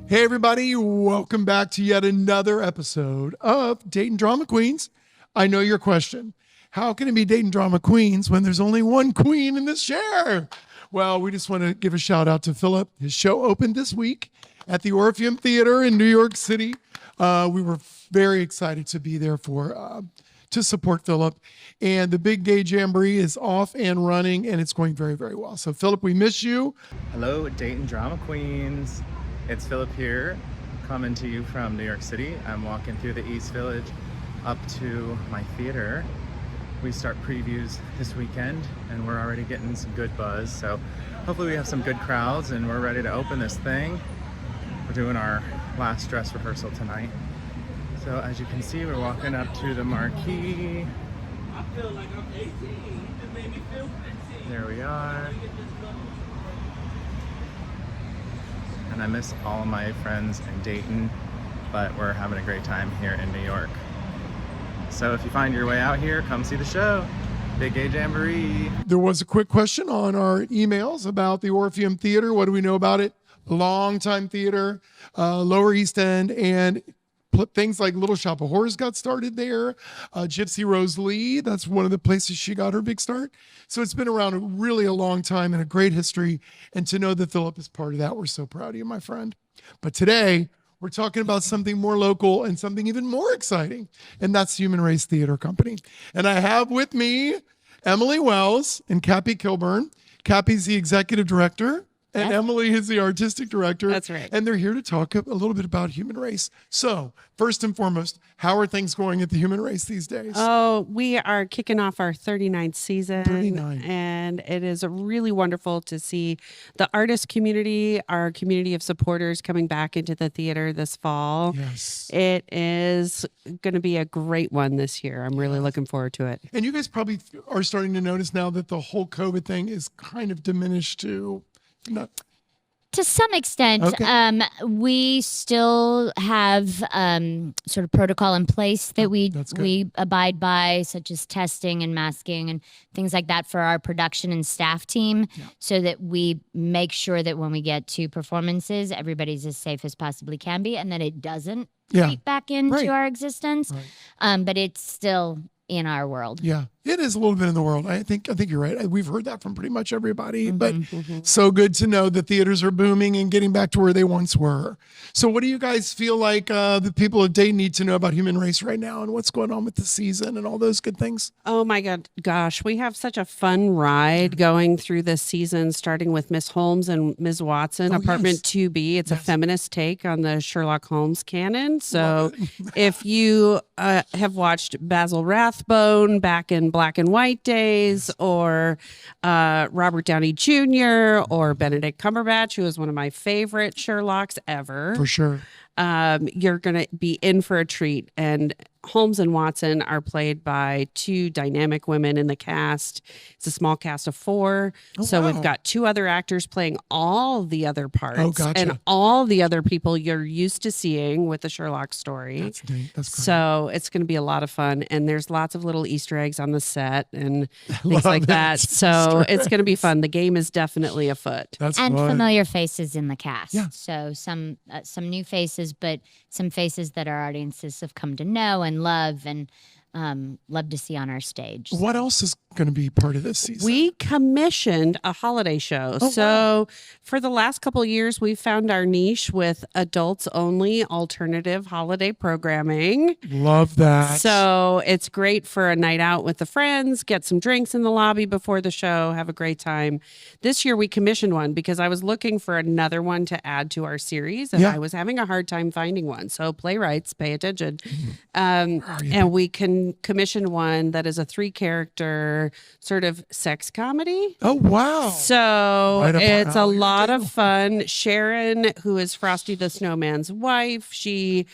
Hey everybody, welcome back to yet another episode of Dayton Drama Queens. I know your question. How can it be Dayton Drama Queens when there's only one queen in this chair? Well, we just want to give a shout out to Philip. His show opened this week at the Orpheum Theater in New York City. We were very excited to be there to support Philip. And the Big Gay Jamboree is off and running, and it's going very, very well. So Philip, we miss you. Hello, Dayton Drama Queens. It's Philip here, coming to you from New York City. I'm walking through the East Village up to my theater. We start previews this weekend and we're already getting some good buzz. So hopefully we have some good crowds and we're ready to open this thing. We're doing our last dress rehearsal tonight. So as you can see, we're walking up to the marquee. I feel like I'm 18. It made me feel 15. There we are. And I miss all of my friends in Dayton, but we're having a great time here in New York. So if you find your way out here, come see the show. Big Gay Jamboree. There was a quick question on our emails about the Orpheum Theater. What do we know about it? Long-time theater, Lower East End, and things like Little Shop of Horrors got started there. Gypsy Rose Lee, that's one of the places she got her big start. So it's been around really a long time and a great history. And to know that Philip is part of that, we're so proud of you, my friend. But today, we're talking about something more local and something even more exciting, and that's Human Race Theater Company. And I have with me Emily Wells and Kappy Kilburn. Kappy's the executive director. And Emily is the artistic director. That's right. And they're here to talk a little bit about Human Race. So, first and foremost, how are things going at the Human Race these days? Oh, we are kicking off our 39th season. 39. And it is really wonderful to see the artist community, our community of supporters coming back into the theater this fall. Yes. It is going to be a great one this year. I'm really looking forward to it. And you guys probably are starting to notice now that the whole COVID thing is kind of diminished to... To some extent, Okay. we still have sort of protocol in place that we abide by, such as testing and masking and things like that for our production and staff team, so that we make sure that when we get to performances, everybody's as safe as possibly can be, and that it doesn't creep back into our existence. Right. But it's still in our world. Yeah, it is a little bit in the world. I think you're right. We've heard that from pretty much everybody, but so good to know that theaters are booming and getting back to where they once were. So what do you guys feel like the people of Dayton need to know about Human Race right now and what's going on with the season and all those good things? Oh my gosh, we have such a fun ride going through this season, starting with Miss Holmes and Ms. Watson, Apartment 2B. It's a feminist take on the Sherlock Holmes canon. So if you have watched Basil Rathbone back in Black and White days, or Robert Downey Jr., or Benedict Cumberbatch, who is one of my favorite Sherlocks ever. For sure. You're going to be in for a treat. And Holmes and Watson are played by two dynamic women in the cast. It's a small cast of 4. So we've got 2 other actors playing all the other parts and all the other people you're used to seeing with the Sherlock story. That's great. So it's going to be a lot of fun. And there's lots of little Easter eggs on the set and things like that. So it's going to be fun. The game is definitely afoot. And familiar faces in the cast. Yeah. So some new faces, but some faces that our audiences have come to know and love and love to see on our stage. What else is going to be part of this season? We commissioned a holiday show. For the last couple of years, we've found our niche with adults only alternative holiday programming. Love that. So it's great for a night out with the friends, get some drinks in the lobby before the show, have a great time. This year we commissioned one because I was looking for another one to add to our series, and I was having a hard time finding one. So playwrights, pay attention. And we can commission one that is a 3-character sort of sex comedy. Oh, wow. So it's a lot of fun. Sharon, who is Frosty the Snowman's wife, she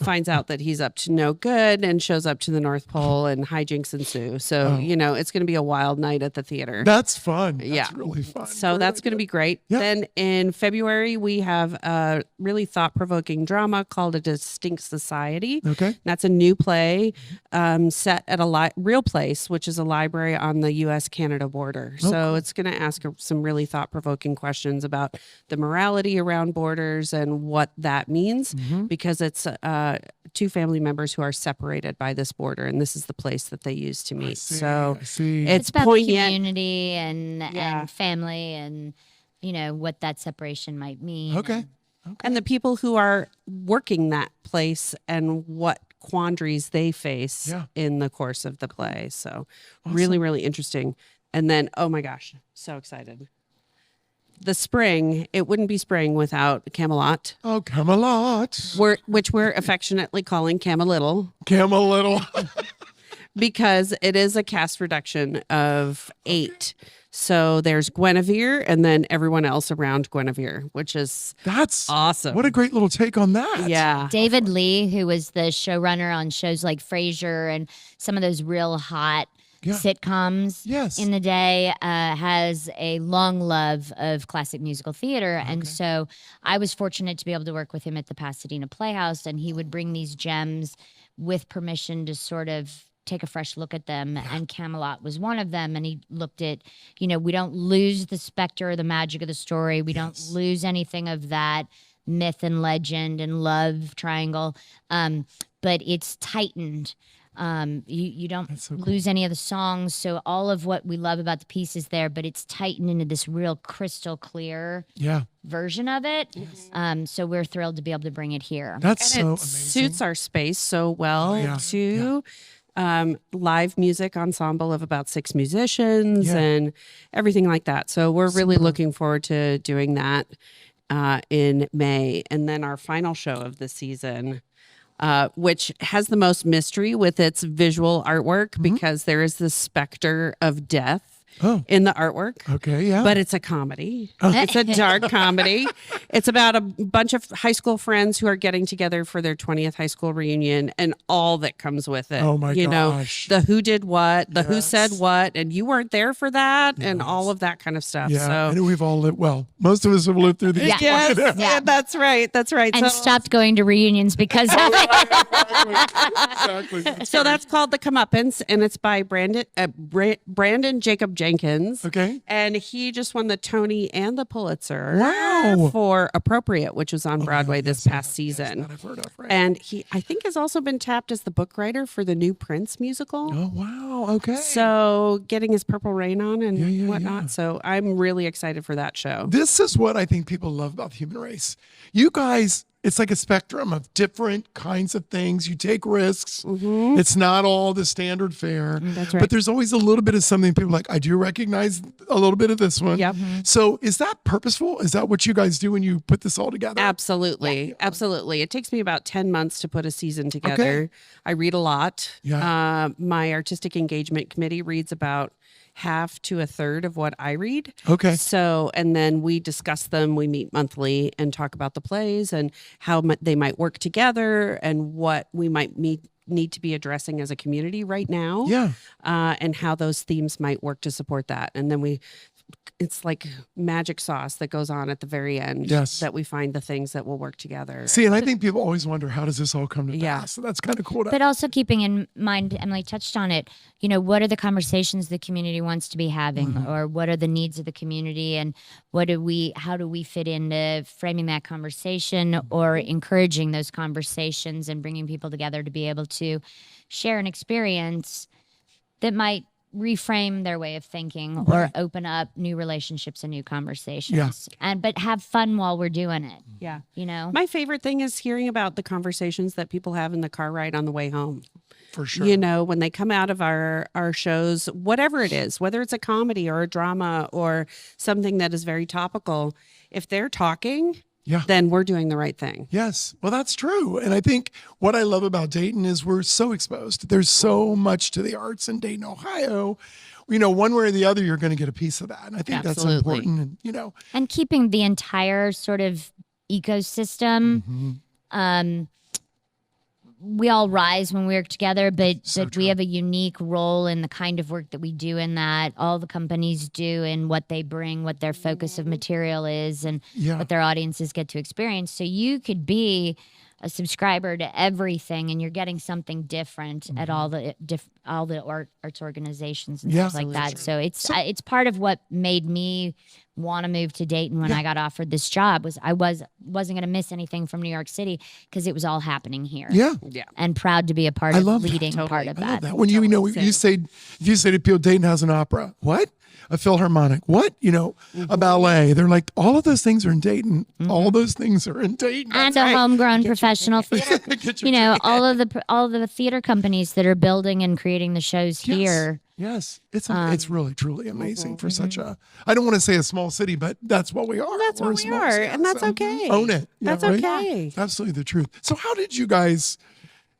finds out that he's up to no good and shows up to the North Pole and hijinks ensue. So, it's going to be a wild night at the theater. That's fun. That's Yeah. really fun. So that's going to be great. Yeah. Then in February, we have a really thought-provoking drama called A Distinct Society. Okay. That's a new play set at a real place, which is a library on the U.S.-Canada border. So it's going to ask some really thought-provoking questions about the morality around borders and what that means, because it's two family members who are separated by this border, and this is the place that they use to meet. I see. It's about poignant. community and family and what that separation might mean. Okay. And the people who are working that place and what quandaries they face in the course of the play. So really, really interesting. And then, oh my gosh, so excited. The spring, it wouldn't be spring without Camelot. Oh, Camelot. Which we're affectionately calling Camelittle. Camelittle. Because it is a cast reduction of 8. So there's Guinevere and then everyone else around Guinevere, which is That's awesome. What a great little take on that. Yeah. David Lee, who was the showrunner on shows like Frasier and some of those real hot sitcoms in the day, has a long love of classic musical theater. And so I was fortunate to be able to work with him at the Pasadena Playhouse, and he would bring these gems with permission to sort of take a fresh look at them. And Camelot was one of them. And he looked at, we don't lose the specter or the magic of the story. We don't lose anything of that myth and legend and love triangle. But it's tightened. You don't lose any of the songs. So all of what we love about the piece is there, but it's tightened into this real crystal clear version of it. So we're thrilled to be able to bring it here. That's and so it amazing. suits our space so well too. Live music ensemble of about 6 musicians and everything like that. So we're really looking forward to doing that in May. And then our final show of the season, which has the most mystery with its visual artwork, because there is the specter of death in the artwork. Okay, yeah. But it's a comedy. It's a dark comedy. It's about a bunch of high school friends who are getting together for their 20th high school reunion and all that comes with it. Oh my gosh. The who did what, the who said what, and you weren't there for that, and all of that kind of stuff. Yeah, So and we've all lived, most of us have lived through these. yeah, that's right. That's right. And stopped going to reunions because of it. Exactly. So that's called The Comeuppance, and it's by Brandon Jacob Jenkins. Okay. And he just won the Tony and the Pulitzer Wow. for Appropriate, which was on Broadway this past season. That I've heard of, right? And he, I think, has also been tapped as the book writer for the new Prince musical. Oh, wow. Okay. So getting his Purple Rain on and whatnot. yeah. So I'm really excited for that show. This is what I think people love about the human race. You guys, it's like a spectrum of different kinds of things. You take risks. It's not all the standard fare. That's right. But there's always a little bit of something people are like, I do recognize a little bit of this one. Yep. So is that purposeful? Is that what you guys do when you put this all together? Absolutely. Absolutely. It takes me about 10 months to put a season together. I read a lot. Yeah. My artistic engagement committee reads about half to a third of what I read. Okay. So, and then we discuss them. We meet monthly and talk about the plays and how they might work together and what we might need to be addressing as a community right now. Yeah. And how those themes might work to support that. And then it's like magic sauce that goes on at the very end. Yes. That we find the things that will work together. See, and I think people always wonder, how does this all come to pass? So that's kind of cool. But also keeping in mind, Emily touched on it, what are the conversations the community wants to be having, or what are the needs of the community, and how do we fit into framing that conversation or encouraging those conversations and bringing people together to be able to share an experience that might reframe their way of thinking or open up new relationships and new conversations. But have fun while we're doing it. Yeah. My My favorite thing is hearing about the conversations that people have in the car ride on the way home. For sure. When they come out of our shows, whatever it is, whether it's a comedy or a drama or something that is very topical, if they're talking, then we're doing the right thing. Yes. Well, that's true. And I think what I love about Dayton is we're so exposed. There's so much to the arts in Dayton, Ohio. One way or the other, you're going to get a piece of that. And I think that's important. And, and keeping the entire sort of ecosystem we all rise when we work together, but we have a unique role in the kind of work that we do in that all the companies do and what they bring, what their focus of material is, and what their audiences get to experience. So you could be a subscriber to everything, and you're getting something different at all the arts organizations and stuff like that. So it's part of what made me want to move to Dayton when I got offered this job. Was I wasn't going to miss anything from New York City because it was all happening here. Yeah. And proud to be a part of leading part of I that. love that. When you say to people, Dayton has an opera. What? A philharmonic. What? A ballet. They're like, all of those things are in Dayton. All those things are in Dayton. And a homegrown professional theater. All of the theater companies that are building and creating the shows here. Yes, it's really truly amazing for such a. I don't want to say a small city, but that's what we are. That's what we are, and that's okay. Own it. That's right? okay. It's absolutely the truth. So, how did you guys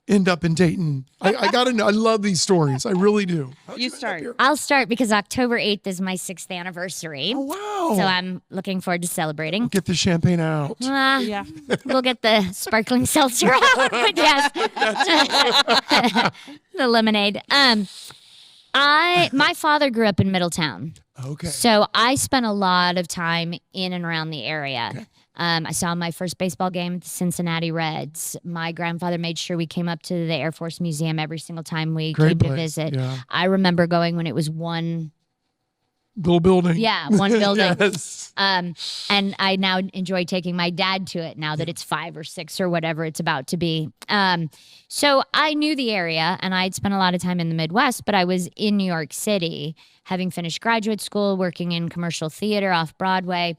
end up in Dayton? I got to know. I love these stories. I really do. You start. I'll start because October 8th is my 6th anniversry. Oh wow! So I'm looking forward to celebrating. Get the champagne out. Yeah. We'll get the sparkling seltzer out. But yes. The lemonade. My father grew up in Middletown. Okay. So I spent a lot of time in and around the area. Okay. I saw my first baseball game at the Cincinnati Reds. My grandfather made sure we came up to the Air Force Museum every single time we came to visit. Yeah. I remember going when it was one little building. Yeah, one building. Yes. And I now enjoy taking my dad to it now that it's 5 or 6 or whatever it's about to be. So I knew the area, and I'd spent a lot of time in the Midwest, but I was in New York City, having finished graduate school, working in commercial theater off Broadway,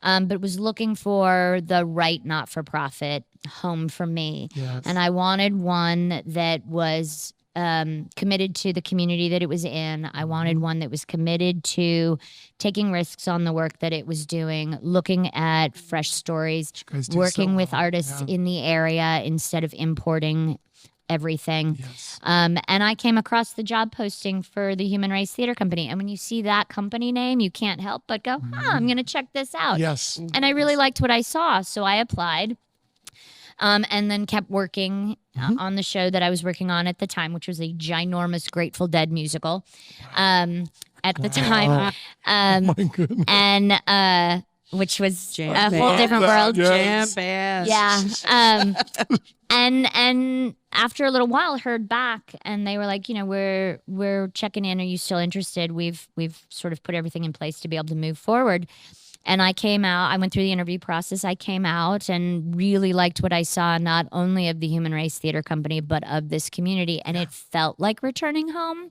but was looking for the right not-for-profit home for me. Yes. And I wanted one that was committed to the community that it was in. I wanted one that was committed to taking risks on the work that it was doing, looking at fresh stories, working with artists in the area instead of importing everything. Yes. And I came across the job posting for the Human Race Theater Company. And when you see that company name, you can't help but go, I'm going to check this out. Yes. And I really liked what I saw. So I applied. And then kept working on the show that I was working on at the time, which was a ginormous Grateful Dead musical at the time. My goodness. And which was a whole different world. Yes. Jam bands. Yeah. And after a little while, heard back, and they were like, we're checking in. Are you still interested? We've sort of put everything in place to be able to move forward. And I came out, I went through the interview process. I came out and really liked what I saw, not only of the Human Race Theater Company, but of this community. And it felt like returning home.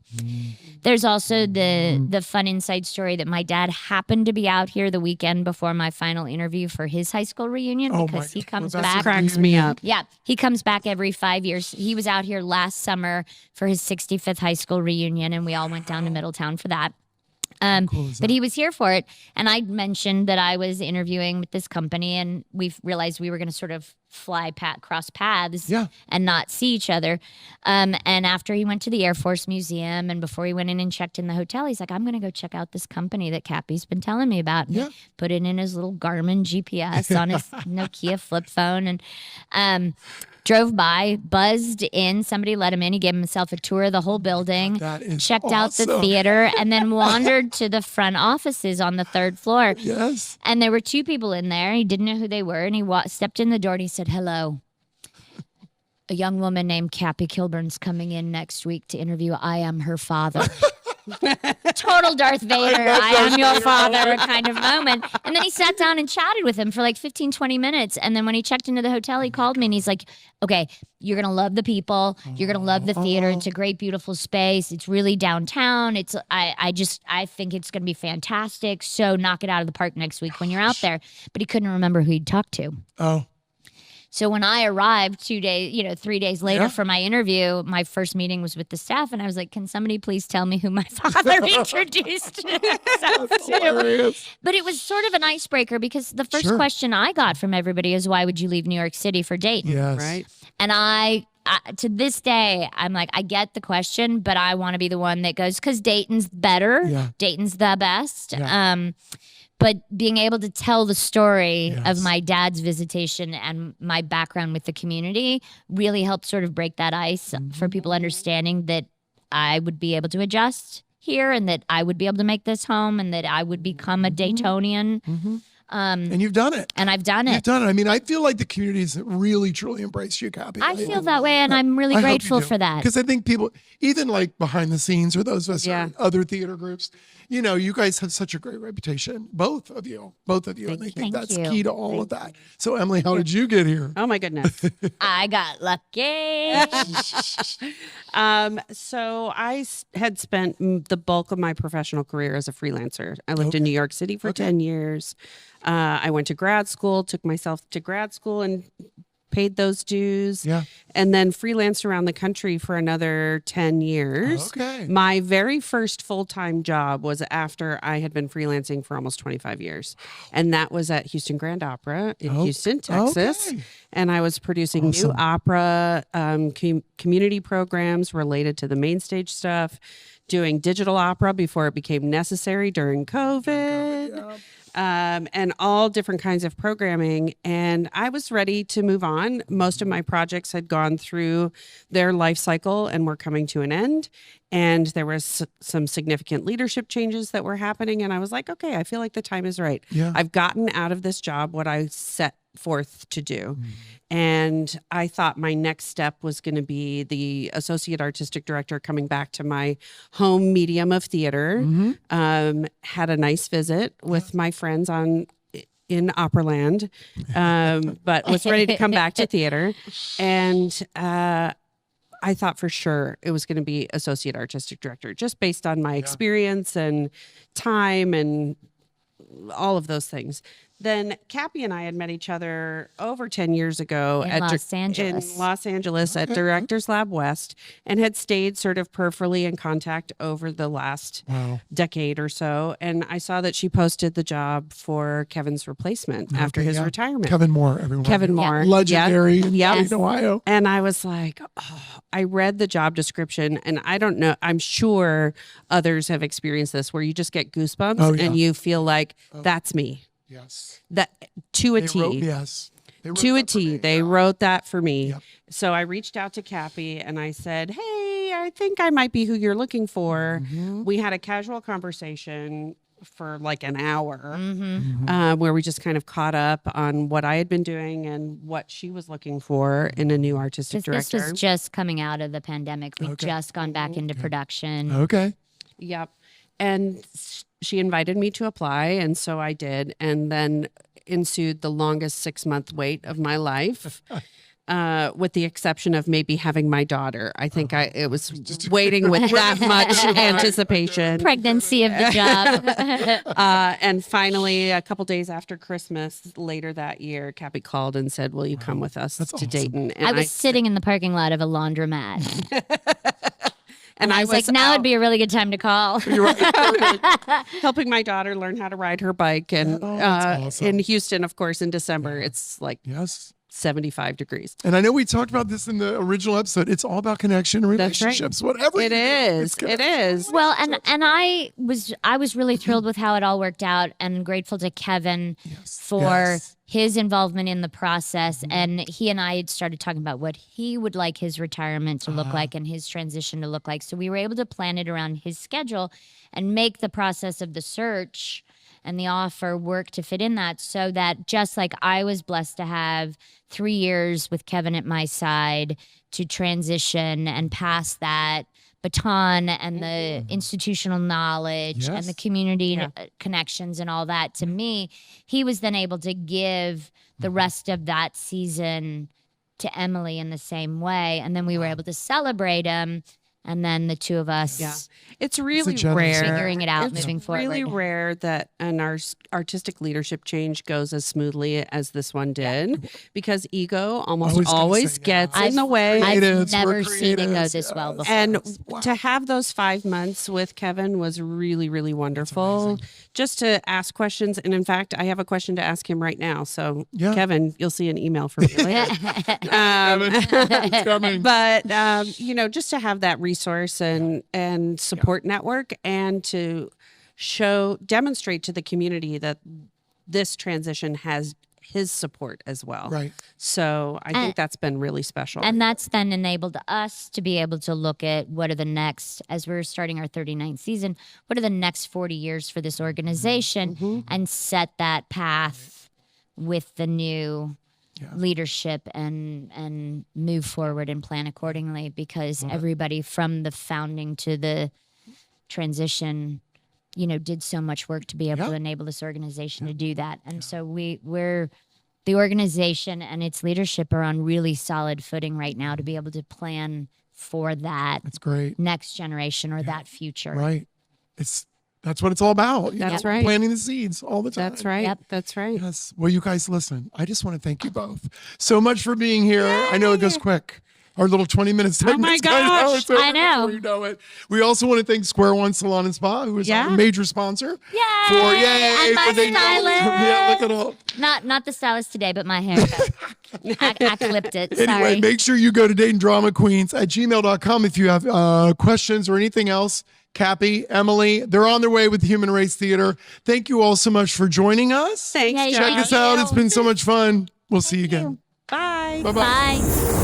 There's also the fun inside story that my dad happened to be out here the weekend before my final interview for his high school reunion because he comes back. Cracks me up. Yeah, he comes back every 5 years. He was out here last summer for his 65th high school reunion, and we all went down to Middletown for that. But he was here for it. And I mentioned that I was interviewing with this company, and we realized we were going to sort of cross paths and not see each other. And after he went to the Air Force Museum and before he went in and checked in the hotel, he's like, I'm going to go check out this company that Kappy's been telling me about. And he put it in his little Garmin GPS on his Nokia flip phone and drove by, buzzed in. Somebody let him in. He gave himself a tour of the whole building, checked out the theater, and then wandered to the front offices on the 3rd floor. Yes. And there were 2 people in there. He didn't know who they were. And he stepped in the door and he said, hello. A young woman named Kappy Kilburn's coming in next week to interview. I am her father. Total Darth Vader, I am your father kind of moment. And then he sat down and chatted with him for like 15, 20 minutes. And then when he checked into the hotel, he called me and he's like, okay, you're going to love the people. You're going to love the theater. It's a great, beautiful space. It's really downtown. I think it's going to be fantastic. So knock it out of the park next week when you're out there. But he couldn't remember who he'd talked to. Oh. So when I arrived 3 days later for my interview, my first meeting was with the staff, and I was like, can somebody please tell me who my father introduced himself to? But it was sort of an icebreaker because the first question I got from everybody is, why would you leave New York City for Dayton? Yes. Right. And I to this day, I'm like, I get the question, but I want to be the one that goes, because Dayton's better. Yeah. Dayton's the best. Yeah. but being able to tell the story Yes. of my dad's visitation and my background with the community really helped sort of break that ice for people understanding that I would be able to adjust here and that I would be able to make this home and that I would become a Daytonian. And you've done it. And I've done You've it. done it. I mean, I feel like the community's really, truly embraced you, Kappy. I feel that way, and I'm really grateful for that. Because I think people, even like behind the scenes or those of us in other theater groups, you know, you guys have such a great reputation. Both of you. And I think Thank that's you. key to all of that. So, Emily, how did you get here? Oh my goodness. I got lucky. So had spent the bulk of my professional career as a freelancer. I lived in New York City for 10 years. I went to grad school, took myself to grad school and paid those dues. Yeah. And then freelanced around the country for another 10 years. Okay. My very first full-time job was after I had been freelancing for almost 25 years. And that was at Houston Grand Opera in Houston, Texas. Okay. And I was producing new opera, community programs related to the main stage stuff, doing digital opera before it became necessary during COVID. And all different kinds of programming. And I was ready to move on. Most of my projects had gone through their life cycle and were coming to an end. And there was some significant leadership changes that were happening. And I was like, okay, I feel like the time is right. Yeah. I've gotten out of this job what I set forth to do. And I thought my next step was going to be the associate artistic director coming back to my home medium of theater. Had a nice visit with my friends in Operaland, but was ready to come back to theater. And I thought for sure it was going to be associate artistic director, just based on my experience and time and all of those things. Then Kappy and I had met each other over 10 years ago In Los Angeles. At Directors Lab West, and had stayed sort of peripherally in contact over the last decade or so. And I saw that she posted the job for Kevin's replacement after his retirement. Kevin Moore, everyone. Kevin Moore. Legendary in Yes. Ohio. And I was like, I read the job description, and I don't know, I'm sure others have experienced this where you just get goosebumps and you feel like that's me. Yes. That to a They T. wrote, yes. They wrote To a that for T. me. They wrote that for me. Yep. So I reached out to Kappy and I said, hey, I think I might be who you're looking for. We had a casual conversation for like an hour where we just kind of caught up on what I had been doing and what she was looking for in a new artistic director. This was just coming out of the pandemic. We'd just gone back into production. Okay. Yep. And she invited me to apply, and so I did. And then ensued the longest 6-month wait of my life, with the exception of maybe having my daughter. I think it was waiting with that much anticipation. Pregnancy of the job. And finally, a couple days after Christmas, later that year, Kappy called and said, will you come with us to Dayton? And I was sitting in the parking lot of a laundromat. And I was like, now would be a really good time to call. helping my daughter learn how to ride her bike. And that's awesome. in Houston, of course, in December, it's like 75 degrees. And I know we talked about this in the original episode. It's all about connection and That's right. relationships, whatever. It is. It is. Well, and I was really thrilled with how it all worked out, and grateful to Kevin for his involvement in the process. And he and I had started talking about what he would like his retirement to look like and his transition to look like. So we were able to plan it around his schedule and make the process of the search and the offer work to fit in that, so that just like I was blessed to have 3 years with Kevin at my side to transition and pass that baton and the institutional knowledge and the community connections and all that to me, he was then able to give the rest of that season to Emily in the same way. And then we were able to celebrate him. And then the two of us, it's really generous rare. figuring it out, It's moving forward. really rare that an artistic leadership change goes as smoothly as this one did, because ego almost always gets in the way. I've Creatives, never we're seen it go creatives, this well before. And to have those 5 months with Kevin was really, really wonderful. Just to ask questions. And in fact, I have a question to ask him right now. So, Kevin, you'll see an email from me later. It's coming. But, just to have that resource and support network, and to demonstrate to the community that this transition has his support as well. Right. So I think that's been really special. And that's then enabled us to be able to look at what are the next, as we're starting our 39th season, what are the next 40 years for this organization, and set that path with the new leadership and move forward and plan accordingly, because everybody from the founding to the transition, did so much work to be able to enable this organization to do that. And so we're the organization and its leadership are on really solid footing right now to be able to plan for that. That's great. Next generation or that future. Right. That's what it's all about. That's right. Planting the seeds all the time. That's right. Yep. That's right. Yes. Well, you guys, listen, I just want to thank you both so much for being here. I know it goes quick. Our little 20 minutes segment. Oh my is kind of how gosh. it's over I know. before you know it. We also want to thank Square One Salon and Spa, who is our major sponsor. Yay! And my Dayton Drama. stylist. Yeah, look at all. Not the stylist today, but my haircut. I clipped it. Sorry. Anyway, make sure you go to Dayton Drama Queens at gmail.com if you have questions or anything else. Kappy, Emily, they're on their way with Human Race Theater. Thank you all so much for joining us. Thanks, Yeah, Josh. Check us out. It's been so much fun. We'll see you again. Bye. Bye-bye. Bye.